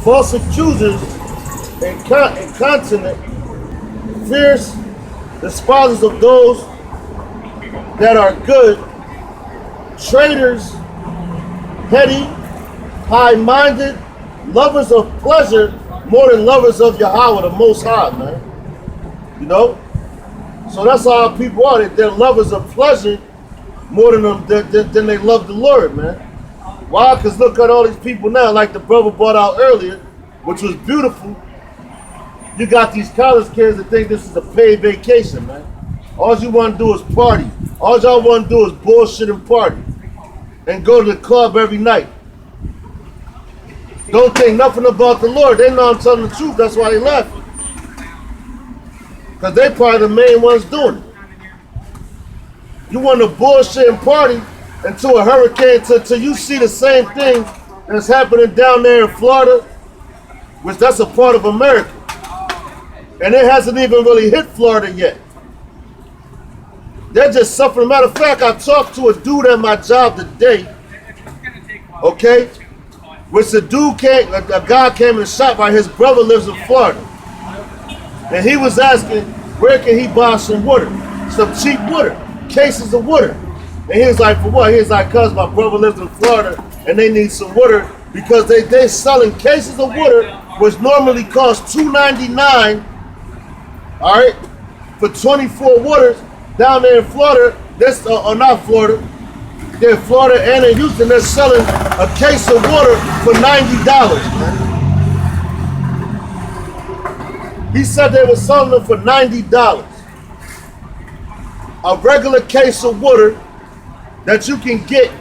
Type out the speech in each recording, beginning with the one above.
false accusers incontinent, fierce, despisers of those that are good, traitors, heady, high-minded, lovers of pleasure more than lovers of Yahweh, the Most High, man. You know? So that's how people are. They're lovers of pleasure more than they love the Lord, man. Why? Because look at all these people now, like the brother brought out earlier, which was beautiful. You got these college kids that think this is a paid vacation, man. All you want to do is party. All y'all want to do is bullshit and party. And go to the club every night. Don't think nothing about the Lord. They know I'm telling the truth. That's why they laughing. Because they probably the main ones doing it. You want to bullshit and party until a hurricane, till you see the same thing that's happening down there in Florida, which that's a part of America. And it hasn't even really hit Florida yet. They're just suffering. Matter of fact, I talked to a dude at my job today, okay? Which a guy came in the shop, right? His brother lives in Florida. And he was asking, where can he buy some water? Some cheap water, cases of water. And he was like, for what? He was like, cause my brother lives in Florida and they need some water because they selling cases of water which normally cost $2.99, all right, for 24 waters. Down there in Florida, not Florida, they're in Florida and in Houston, they're selling a case of water for $90, man. He said they were selling them for $90. A regular case of water that you can get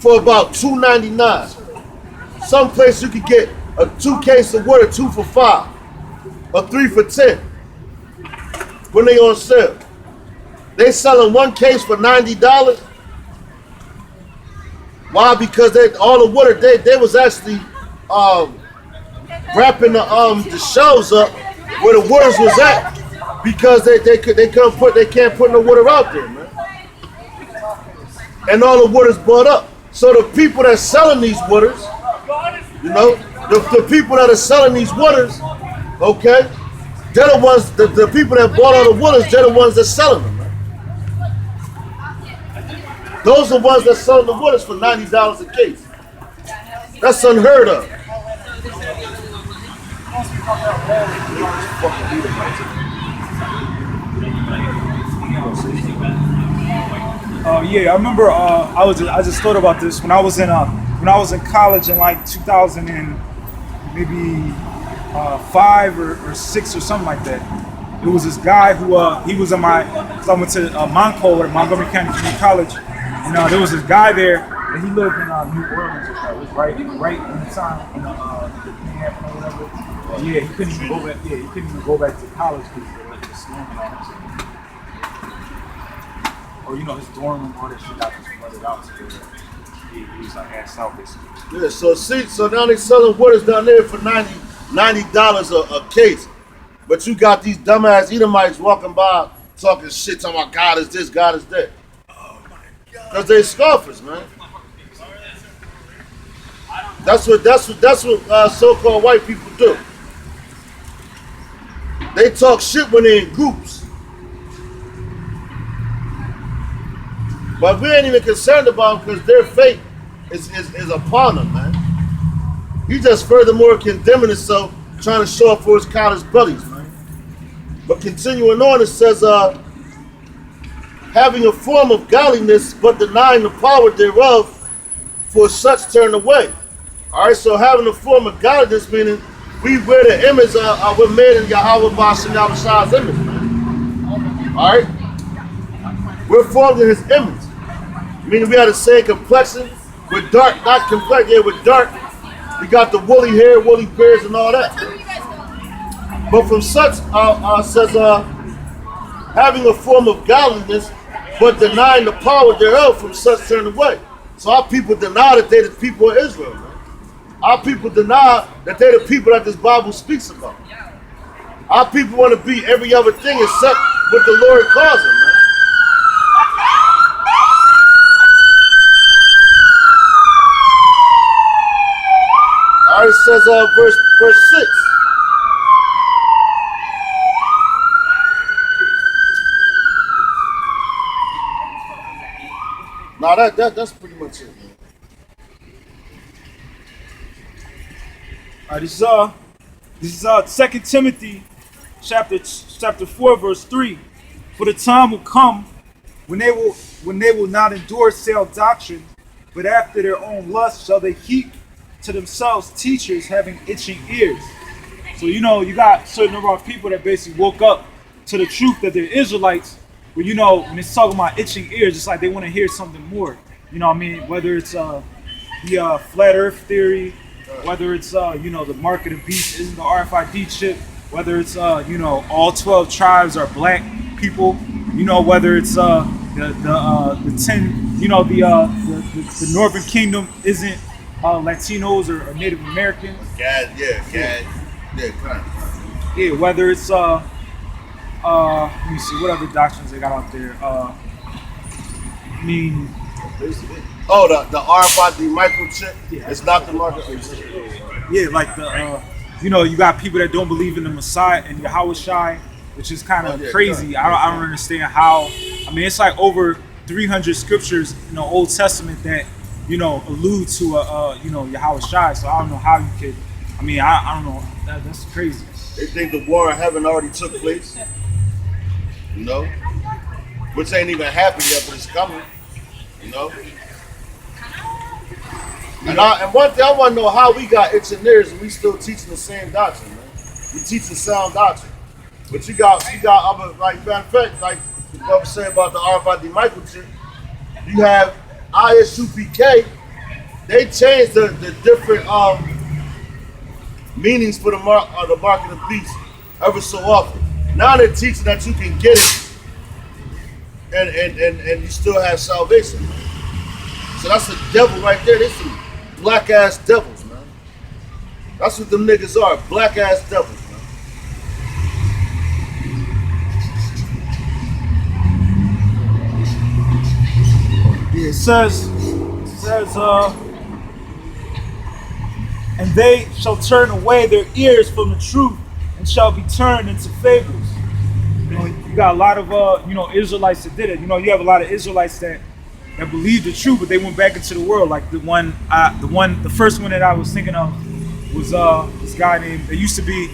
for about $2.99. Some place you could get a 2 case of water, 2 for $5, or 3 for $10. When they on sale, they selling 1 case for $90. Why? Because all the water they was actually wrapping the shelves up where the waters was at because they can't put no water out there, man. And all the water's bought up. So the people that's selling these waters, you know, the people that are selling these waters, okay. They're the ones, the people that bought all the waters, they're the ones that selling them, man. Those are the ones that selling the waters for $90 a case. That's unheard of. Yeah, I remember. I just thought about this when I was in college in like 2000 and maybe 5 or 6 or something like that. It was this guy who he was cause I went to Montclair at Montgomery County Community College, and there was this guy there, and he lived in New Orleans. It was right in the town, the Manhattan or whatever. Yeah, he couldn't even go back. Yeah, he couldn't even go back to college because they were just storming on him. Or his dorm room, all that shit got just flooded out. So he was like ass out basically. Yeah, so now they selling waters down there for $90 a case. But you got these dumbass Edomites walking by talking shit, talking about God is this, God is that. Oh my God. Because they scoffers, man. That's what so-called white people do. They talk shit when they're in groups. But we ain't even concerned about them because their fate is upon them, man. He just furthermore condemning himself, trying to show up for his college buddies, man. But continuing on, it says, having a form of godliness, but denying the power thereof, for such turn away. All right, so having a form of godliness, meaning we wear the image, we're made in Yahweh Bashim Yahweh's image, man. All right? We're formed in his image. Meaning we have the same complexion. We're dark, not complex, yeah, we're dark. We got the woolly hair, woolly beards, and all that. But from such, says, having a form of godliness, but denying the power thereof, from such turn away. So our people deny that they're the people of Israel, man. Our people deny that they're the people that this Bible speaks about. Our people want to be every other thing except what the Lord calls them, man. says verse 6. Now that's pretty much it, man. All right, this is 2 Timothy chapter 4 verse 3. For the time will come when they will not endure sound doctrine, but after their own lust shall they heap to themselves teachers having itching ears. So you got a certain number of people that basically woke up to the truth that they're Israelites, but when it's talking about itching ears, it's like they want to hear something more. You know what I mean? Whether it's the flat earth theory, whether it's the mark of the beast isn't the RFID chip, whether it's all 12 tribes are black people, whether it's the 10, the Northern Kingdom isn't Latinos or Native Americans. Yeah, whether it's let me see what other doctrines they got out there. The RFID microchip. Yeah, it's not the market. Yeah, like you got people that don't believe in the Messiah and Yahweh Shai, which is kind of crazy. I don't understand how. I mean, it's like over 300 scriptures in the Old Testament that allude to Yahweh Shai. So I don't know how you could. I mean, I don't know. That's crazy. They think the war in heaven already took place. Which ain't even happened yet, but it's coming. And one thing I want to know how we got itching ears and we still teaching the same doctrine, man. We teaching sound doctrine. But you got other, like, matter of fact, like the brother said about the RFID microchip, you have ISUPK, they changed the different meanings for the mark of the beast ever so often. Now they're teaching that you can get it and you still have salvation. So that's the devil right there. There's some black ass devils, man. That's what them niggas are, black ass devils, man. Yeah, it says, and they shall turn away their ears from the truth and shall be turned into fables. You got a lot of Israelites that did it. You have a lot of Israelites that believed the truth, but they went back into the world. Like the first one that I was thinking of was this guy named. There used to be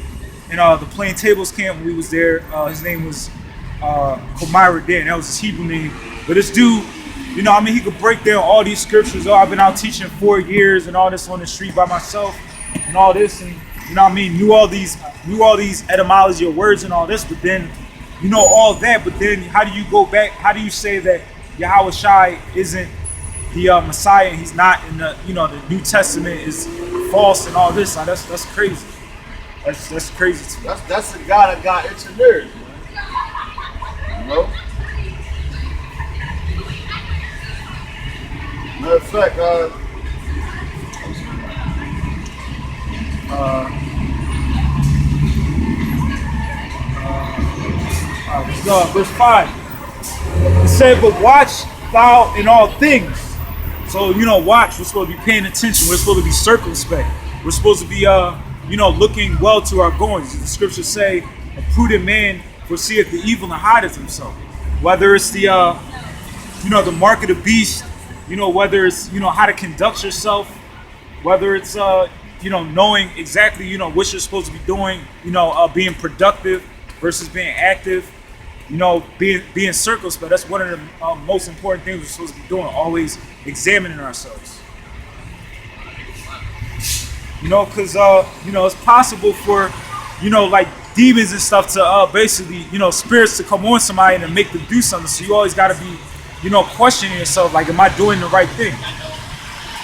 in the Plain Tables camp when we was there. His name was Komira Dan. That was his Hebrew name. But this dude, he could break down all these scriptures. Oh, I've been out teaching 4 years and all this on the street by myself and all this, and knew all these etymology of words and all this. But then, all that. But then, how do you go back? How do you say that Yahweh Shai isn't the Messiah? He's not in the the New Testament is false and all this. That's crazy. That's crazy to me. That's the guy that got itching ears, man. Matter of fact, verse 5. It said, "But watch thou in all things." So watch. We're supposed to be paying attention. We're supposed to be circumspect. We're supposed to be looking well to our goings. The scriptures say, "A prudent man foreseeth the evil and hideth himself." Whether it's the the mark of the beast, whether it's how to conduct yourself, whether it's knowing exactly what you're supposed to be doing, being productive versus being active, being circumspect. That's one of the most important things we're supposed to be doing, always examining ourselves. Because it's possible for like demons and stuff to basically spirits to come on somebody and make them do something. So you always got to be questioning yourself, like, am I doing the right thing?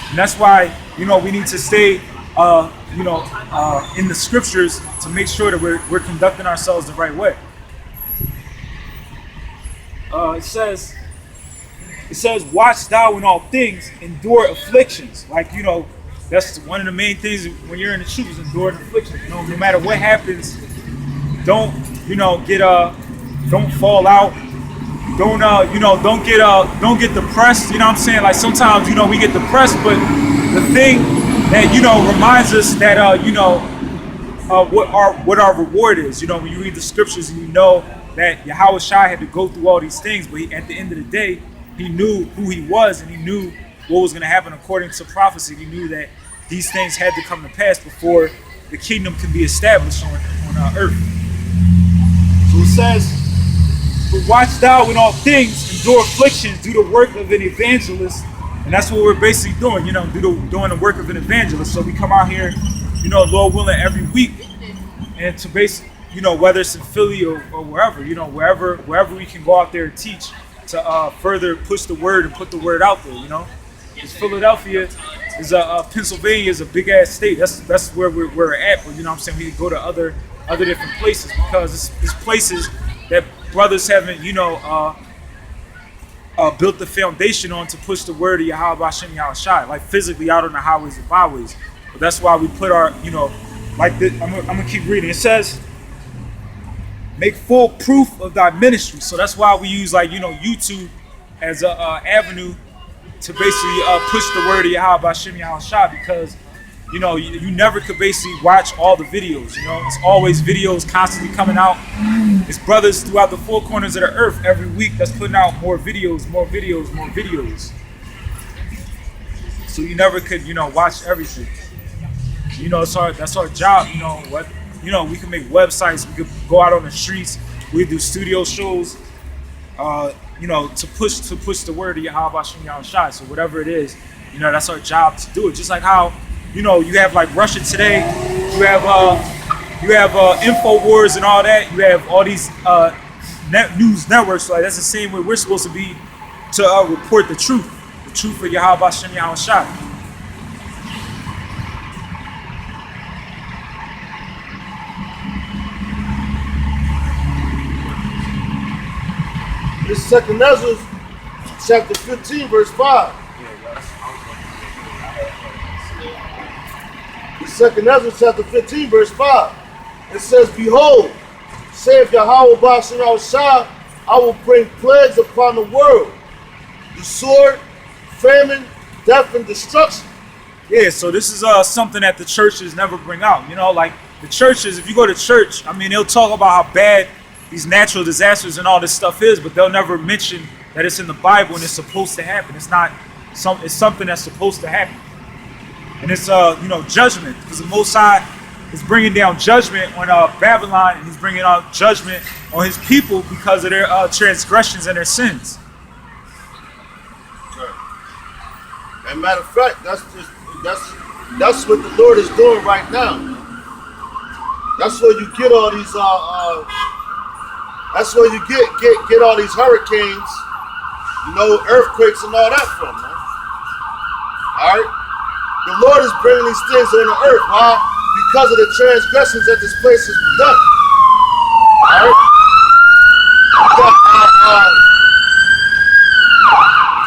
And that's why we need to stay in the scriptures to make sure that we're conducting ourselves the right way. It says, watch thou in all things, endure afflictions. Like, that's one of the main things when you're in the truth is enduring afflictions. No matter what happens, don't fall out. Don't get depressed. Like sometimes we get depressed, but the thing that reminds us that what our reward is. When you read the scriptures and you know that Yahweh Shai had to go through all these things, but at the end of the day, he knew who he was and he knew what was going to happen according to prophecy. He knew that these things had to come to pass before the kingdom can be established on earth. So it says, "But watch thou in all things, endure afflictions, do the work of an evangelist." And that's what we're basically doing, doing the work of an evangelist. So we come out here, Lord willing, every week, and to basically, whether it's in Philly or wherever, wherever we can go out there and teach to further push the word and put the word out there, Because Philadelphia is Pennsylvania is a big ass state. That's where we're at. But what I'm saying, we can go to other different places because it's places that brothers haven't, built the foundation on to push the word of Yahweh Bashem Yahushai, like physically out on the highways and byways. But that's why we put our, like this. I'm gonna keep reading. It says, "Make full proof of thy ministry." So that's why we use YouTube as a avenue to basically push the word of Yahweh Bashem Yahushai, because you never could basically watch all the videos. It's always videos constantly coming out. It's brothers throughout the four corners of the earth every week that's putting out more videos, more videos, more videos. So you never could, watch everything. That's our job. We can make websites. We could go out on the streets. We do studio shows. To push the word of Yahweh Bashem Yahushai. So whatever it is, that's our job to do it. Just like how, you have like Russia Today, you have InfoWars and all that. You have all these news networks. Like that's the same way we're supposed to be to report the truth of Yahweh Bashem Yahushai. This is 2nd Ezra, chapter 15, verse 5. This is 2nd Ezra, chapter 15, verse 5. It says, "Behold, saith Yahweh Bashem Yahushai, I will bring plagues upon the world, the sword, famine, death, and destruction." Yeah, so this is something that the churches never bring out. Like the churches, if you go to church, they'll talk about how bad these natural disasters and all this stuff is, but they'll never mention that it's in the Bible and it's supposed to happen. It's something that's supposed to happen. And it's judgment, because the Most High is bringing down judgment on Babylon, and he's bringing out judgment on his people because of their transgressions and their sins. And matter of fact, that's what the Lord is doing right now. That's where you get all these that's where you get all these hurricanes, earthquakes and all that from, man. All right? The Lord is bringing these things on the earth. Why? Because of the transgressions that this place has done. All right?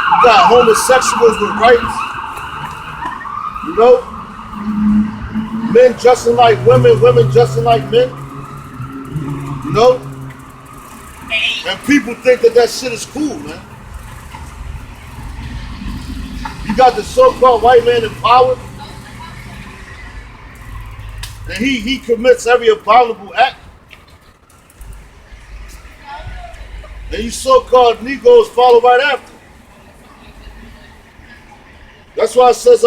You got homosexuals with rights. Men dressing like women, women dressing like men. And people think that shit is cool, man. You got the so-called white man in power, and he commits every abominable act. And you so-called Negroes follow right after. That's why it says,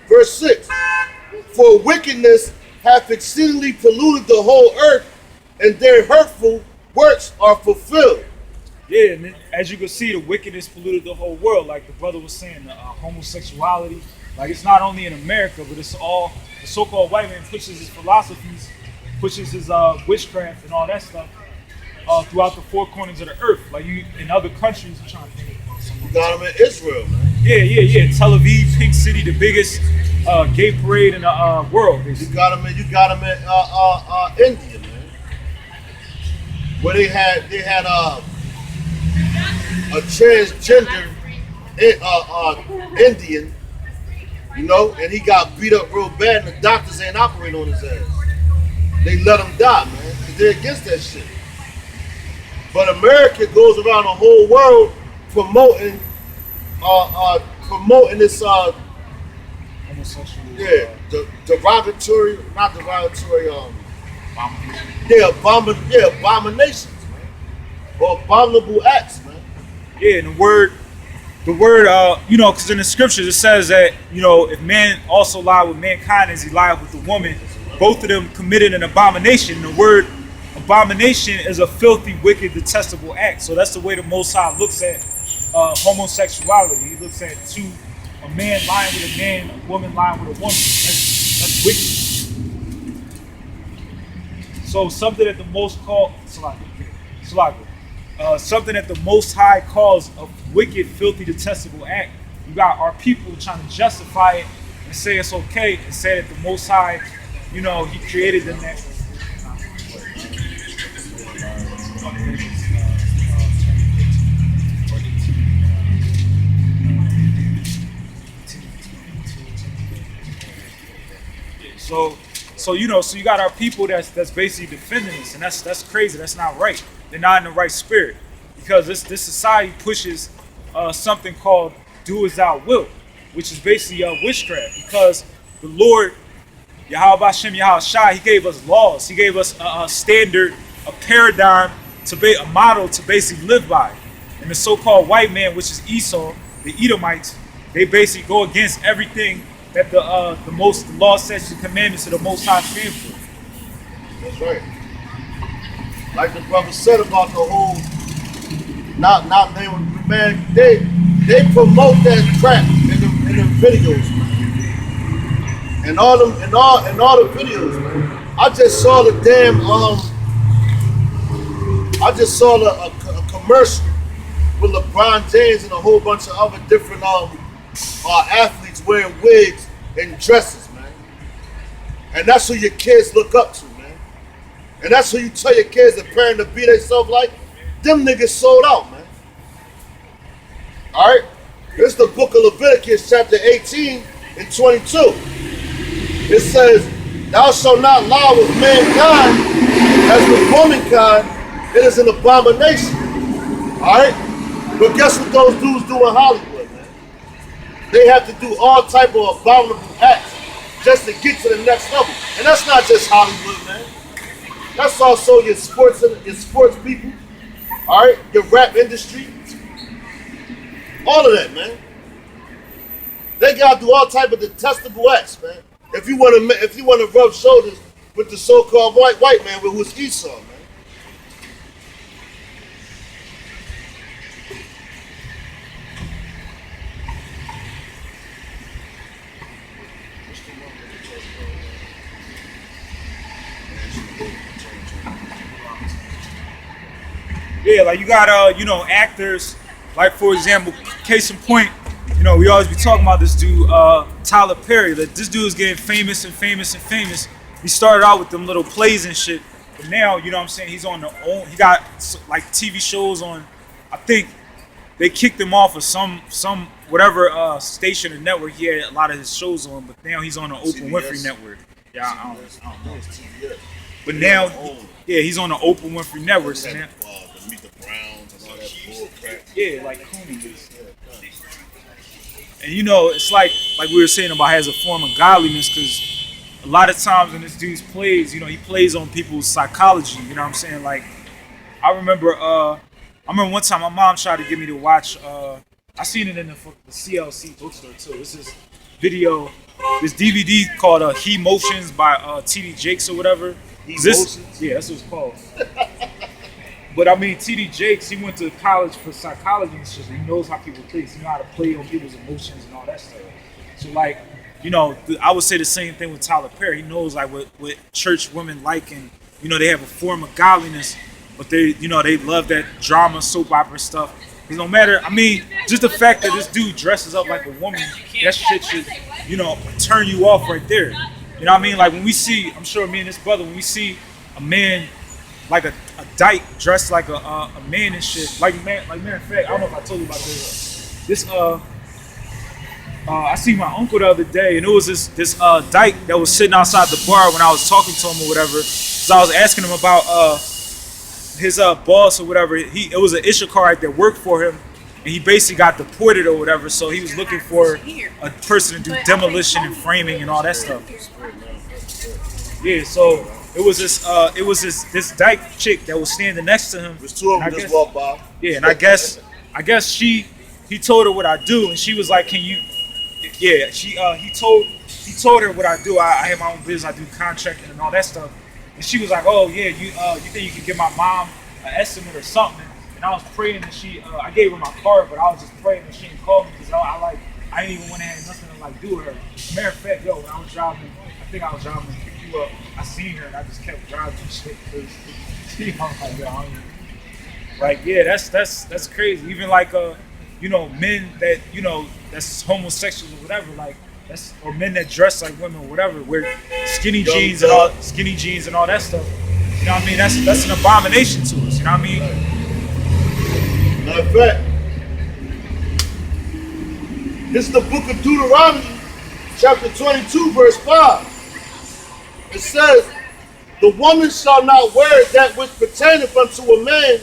verse 6, "For wickedness hath exceedingly polluted the whole earth, and their hurtful works are fulfilled." Yeah, and then, as you can see, the wickedness polluted the whole world. Like the brother was saying, homosexuality. Like it's not only in America, but it's all the so-called white man pushes his philosophies, pushes his witchcraft and all that stuff throughout the four corners of the earth. Like in other countries, I'm trying to think of something. You got them in Israel, man. Yeah. Tel Aviv, Pink City, the biggest gay parade in the world. Basically. You got them in India, man. Where they had a transgender Indian, and he got beat up real bad, and the doctors ain't operating on his ass. They let him die, man, because they're against that shit. But America goes around the whole world promoting this homosexual. Yeah, the derogatory, not derogatory. Abominations, man, or abominable acts, man. Yeah, and the word, because in the scriptures it says that, if man also lied with mankind as he lied with the woman, both of them committed an abomination. The word abomination is a filthy, wicked, detestable act. So that's the way the Most High looks at homosexuality. He looks at a man lying with a man, a woman lying with a woman. That's wicked. So something that the something that the Most High calls a wicked, filthy, detestable act. You got our people trying to justify it and say it's okay, and say that the Most High, He created them that. So you got our people that's basically defending us, and that's crazy. That's not right. They're not in the right spirit, because this society pushes something called "do as thou wilt," which is basically witchcraft. Because the Lord, Yahweh Bashem Yahweh Shai, He gave us laws. He gave us a standard, a paradigm, a model to basically live by. And the so-called white man, which is Esau, the Edomites, they basically go against everything that the law, statutes, and commandments of the Most High stand for. That's right. Like the brother said about the whole not naming the man, they promote that crap in the videos, man. And all the videos, man. I just saw the damn a commercial with LeBron James and a whole bunch of other different athletes wearing wigs and dresses, man. And that's who your kids look up to, man. And that's who you tell your kids, the parent, to be themselves like. Them niggas sold out, man. All right? This is the book of Leviticus, chapter 18 and 22. It says, "Thou shalt not lie with mankind as with womankind. It is an abomination." All right? But guess what those dudes do in Hollywood, man? They have to do all type of abominable acts just to get to the next level. And that's not just Hollywood, man. That's also your sports people, all right? Your rap industry, all of that, man. They gotta do all type of detestable acts, man. If you wanna rub shoulders with the so-called white man, who's Esau, man. Yeah, like you got actors, like for example, case in point, we always be talking about this dude, Tyler Perry. That this dude is getting famous and famous and famous. He started out with them little plays and shit, but now, you know what I'm saying, he's on he got like TV shows on, I think they kicked him off of some whatever station or network he had a lot of his shows on, but now he's on the Oprah Winfrey network. Yeah, I don't know. But now, yeah, he's on the Oprah Winfrey network. So now, Meet the Browns and all that bull crap. yeah, like Cooney is. And it's like we were saying about has a form of godliness, because a lot of times when this dude plays, he plays on people's psychology. You know what I'm saying? Like, I remember one time my mom tried to get me to watch. I seen it in the CLC bookstore too. This DVD called He Motions by T.D. Jakes or whatever. Yeah, that's what it's called. But I mean, T.D. Jakes, he went to college for psychology and shit. He knows how people think. He knows how to play on people's emotions and all that stuff. So like, I would say the same thing with Tyler Perry. He knows like what church women like, and they have a form of godliness, but they love that drama, soap opera stuff. Because no matter, I mean, just the fact that this dude dresses up like a woman, that shit should, turn you off right there. You know what I mean? Like when we see, I'm sure me and this brother, when we see a man like a dyke dressed like a man and shit. Like matter of fact, I don't know if I told you about this. I seen my uncle the other day, and it was this dyke that was sitting outside the bar when I was talking to him or whatever. So I was asking him about his boss or whatever. It was an Issacharite that worked for him, and he basically got deported or whatever. So he was looking for a person to do demolition and framing and all that stuff. Yeah, so it was this dyke chick that was standing next to him. There's two of them just walked by. Yeah, and I guess he told her what I do, and she was like, "Can you?" Yeah, he told her what I do. I have my own business. I do contracting and all that stuff. And she was like, "Oh yeah, you think you can give my mom an estimate or something?" And I was praying that I gave her my card, but I was just praying that she didn't call me because I didn't even want to have nothing to like do with her. Matter of fact, when I was driving, I think I was driving to pick you up. I seen her and I just kept driving and shit because she was like, yo, like yeah, that's crazy. Even like men that that's homosexuals or whatever, like or men that dress like women or whatever, wear skinny jeans and all that stuff. You know what I mean? That's an abomination to us. You know what I mean? Matter of fact, this is the book of Deuteronomy, chapter 22, verse 5. It says, "The woman shall not wear that which pertaineth unto a man,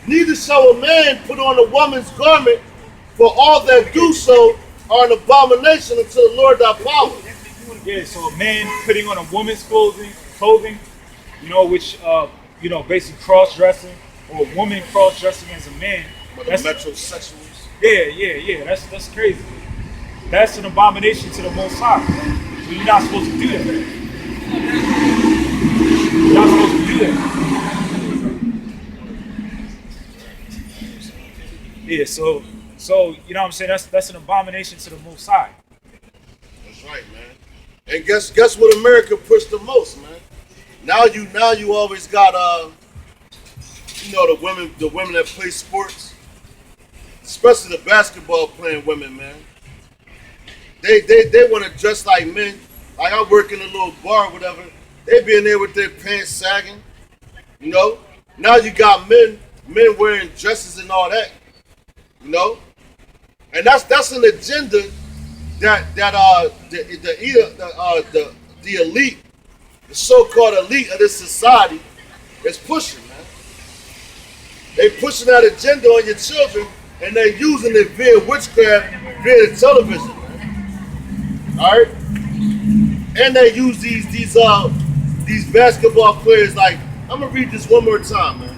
neither shall a man put on a woman's garment, for all that do so are an abomination unto the Lord thy power." Yeah, so a man putting on a woman's clothing, which basically cross-dressing, or a woman cross-dressing as a man. That's metrosexuals. Yeah. That's crazy. That's an abomination to the Most High. So you're not supposed to do that. You're not supposed to do that. Yeah, so you know what I'm saying? That's an abomination to the Most High. That's right, man. And guess what America pushed the most, man? Now you always got the women that play sports, especially the basketball playing women, man. They want to dress like men. Like I work in a little bar or whatever. They be in there with their pants sagging. Now you got men wearing dresses and all that. And that's an agenda that the elite, the so-called elite of this society, is pushing, man. They pushing that agenda on your children, and they're using it via witchcraft, via the television, man. All right, and they use these basketball players. Like, I'm gonna read this one more time, man.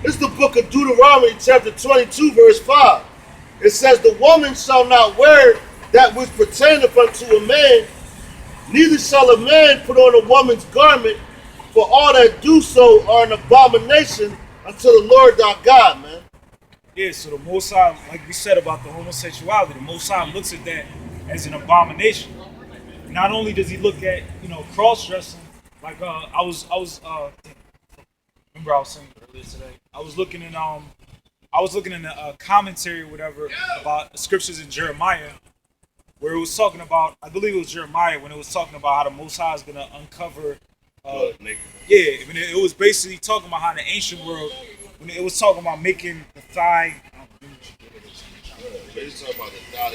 It's the book of Deuteronomy, chapter 22, verse 5. It says, "The woman shall not wear that which pertaineth unto a man, neither shall a man put on a woman's garment, for all that do so are an abomination unto the Lord thy God," man. Yeah, so the Most High, like we said about the homosexuality, the Most High looks at that as an abomination. Not only does he look at, cross-dressing, like remember I was saying earlier today, I was looking in the commentary or whatever about scriptures in Jeremiah, where it was talking about, I believe it was Jeremiah, when it was talking about how the Most High is going to uncover, it was basically talking about how in the ancient world, when it was talking about making the thigh, They talking about the thigh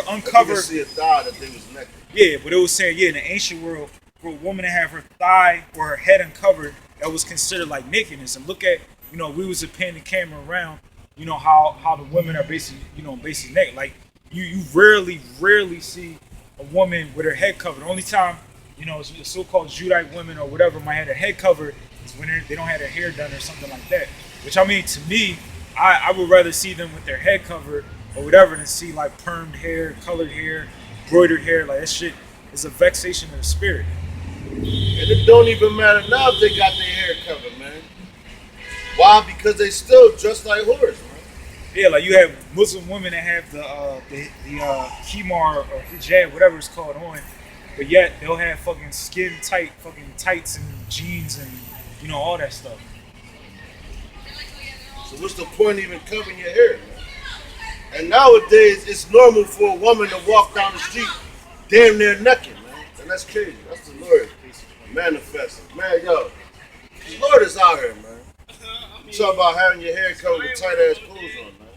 uncover. See a thigh that they was naked. Yeah, but it was saying, in the ancient world, for a woman to have her thigh or her head uncovered, that was considered like nakedness. And look at, we was panning the camera around, how the women are basically naked. Like you rarely see a woman with her head covered. The only time, so-called Judite women or whatever might have their head covered is when they don't have their hair done or something like that. Which, I mean, to me, I would rather see them with their head covered or whatever than see like permed hair, colored hair, embroidered hair. Like that shit is a vexation of the spirit. And it don't even matter now if they got their hair covered, man. Why? Because they still dress like whores, man. Yeah, like you have Muslim women that have the khimar or hijab, whatever it's called, on, but yet they'll have fucking skin tight fucking tights and jeans and all that stuff. So what's the point of even covering your hair, man? And nowadays it's normal for a woman to walk down the street damn near naked, man. And that's crazy. That's the Lord manifesting, man. Yo, the Lord is out here, man. You talk about having your hair covered with tight ass clothes on, man.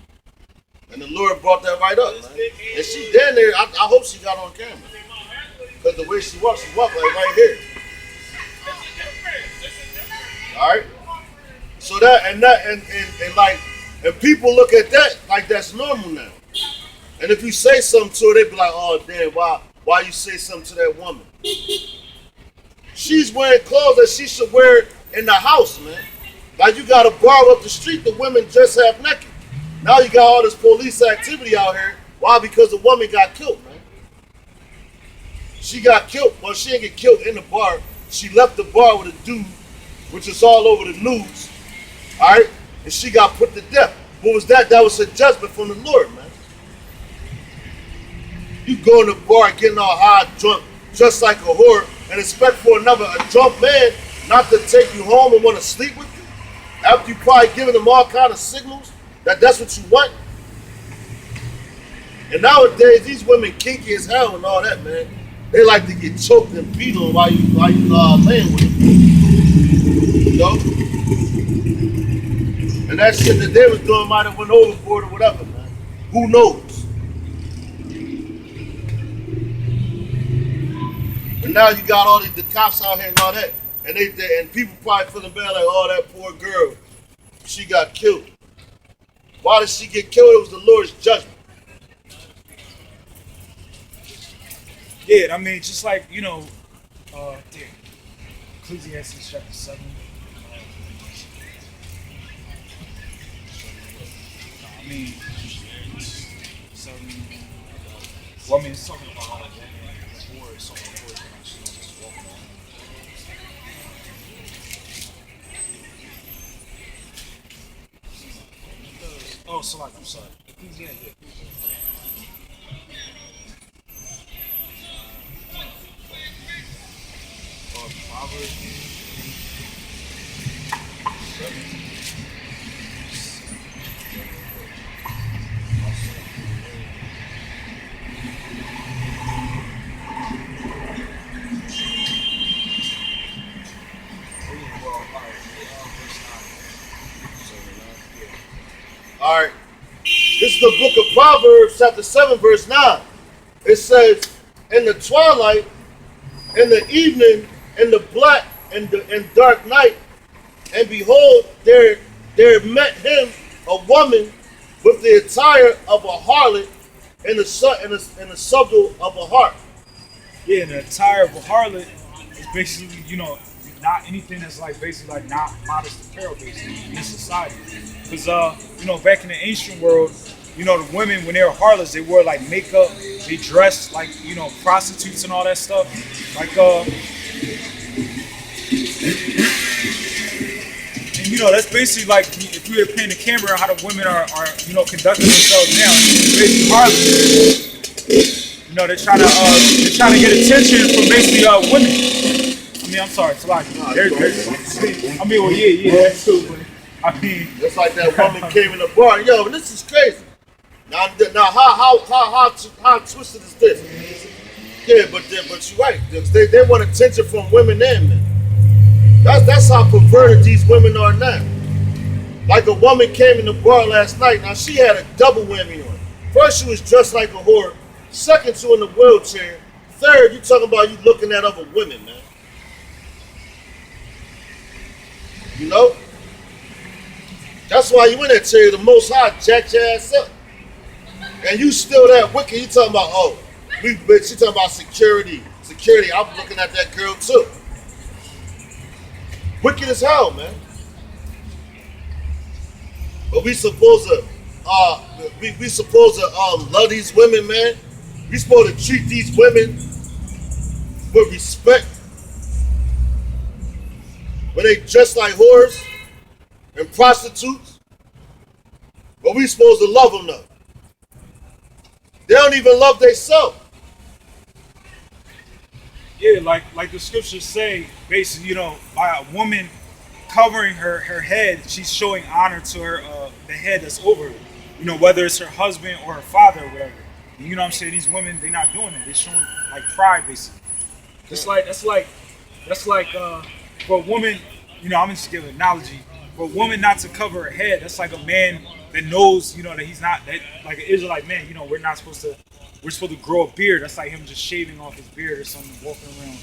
And the Lord brought that right up, man. And she down there, I hope she got on camera. Because the way she walked like right here. Alright? So that and like And people look at that like that's normal now. And if you say something to her, they be like, oh damn, why you say something to that woman? She's wearing clothes that she should wear in the house, man. Like you got a bar up the street, the women dress half naked. Now you got all this police activity out here. Why? Because the woman got killed, man. She got killed. Well, she didn't get killed in the bar. She left the bar with a dude, which is all over the news. All right? And she got put to death. What was that? That was a judgment from the Lord, man. You go in the bar getting all high, drunk, just like a whore, and expect for a drunk man not to take you home and want to sleep with you? After you probably giving them all kind of signals that that's what you want? And nowadays, these women kinky as hell and all that, man. They like to get choked and beat on while you laying with them. You know? And that shit that they was doing might have went overboard or whatever, man. Who knows? And now you got all the cops out here and all that. And people probably feeling bad like, oh, that poor girl, she got killed. Why did she get killed? It was the Lord's judgment. Yeah, I mean, just like, Ecclesiastes chapter 7. I mean, 7. Well, I mean, it's talking about how war is something before it's actually just walking on. Oh, so like, I'm sorry. Yeah. Proverbs. All right. This is the book of Proverbs, chapter 7, verse 9. It says, in the twilight, in the evening, in the black and dark night, and behold, there met him a woman with the attire of a harlot and the subtle of a harp. Yeah, and the attire of a harlot is basically, not anything that's like basically like not modest apparel basically in this society. Because back in the ancient world, the women when they were harlots, they wore like makeup, they dressed like prostitutes and all that stuff. Like and that's basically like if we were playing the camera how the women are conducting themselves now. Basically harlots. They're trying to get attention from basically women. I mean, I'm sorry, it's like I mean, well, yeah. I mean, just like that woman came in the bar. Yo, this is crazy. Now, how twisted is this? Yeah, but you're right. They want attention from women and men. That's how perverted these women are now. Like a woman came in the bar last night. Now she had a double whammy on. First, she was dressed like a whore. Second, she in the wheelchair. Third, you talking about you looking at other women, man. You know? That's why you in that chair, the Most High jacked your ass up. And you still that wicked. You talking about, you talking about security. Security, I'm looking at that girl too. Wicked as hell, man. But we supposed to love these women, man. We supposed to treat these women with respect. When they dress like whores and prostitutes. But we supposed to love them though. They don't even love themselves. Yeah, like the scriptures say, basically, by a woman covering her head, she's showing honor to her the head that's over her. Whether it's her husband or her father or whatever. And you know what I'm saying? These women, they're not doing it. They're showing like pride, basically. That's like for a woman, I'm just giving an analogy. For a woman not to cover her head, that's like a man that knows, that he's not that like an Israelite man. We're supposed to grow a beard. That's like him just shaving off his beard or something, walking around in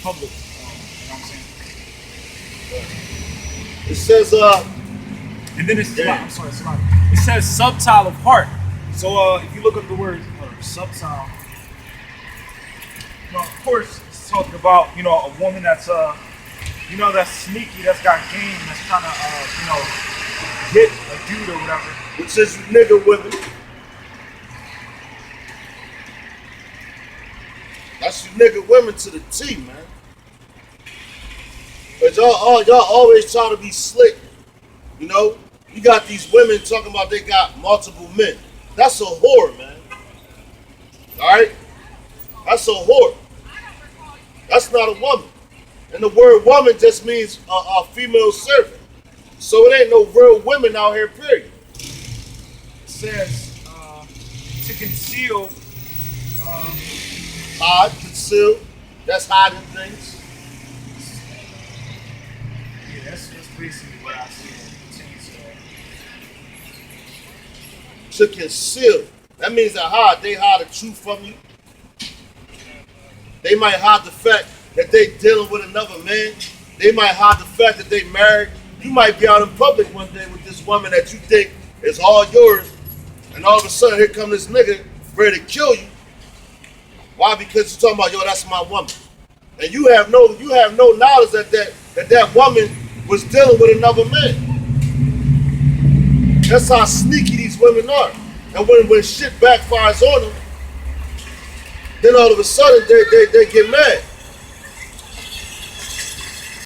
public. You know what I'm saying? It says, And then it's Yeah. I'm sorry, sorry. It says subtile of heart. So if you look up the word subtile, of course it's talking about a woman that's that's sneaky, that's got game, that's trying to get a dude or whatever. Which is you nigga women. That's you nigga women to the T, man. But y'all always try to be slick. You got these women talking about they got multiple men. That's a whore, man. Alright? That's a whore. That's not a woman. And the word woman just means a female servant. So it ain't no real women out here, period. It says to conceal. Hide, conceal. That's hiding things. Yeah, that's basically what I see. To conceal. That means they hide the truth from you. They might hide the fact that they dealing with another man. They might hide the fact that they married. You might be out in public one day with this woman that you think is all yours, and all of a sudden here come this nigga ready to kill you. Why? Because you're talking about, yo, that's my woman. And you have no knowledge that woman was dealing with another man. That's how sneaky these women are. And when shit backfires on them, then all of a sudden they get mad.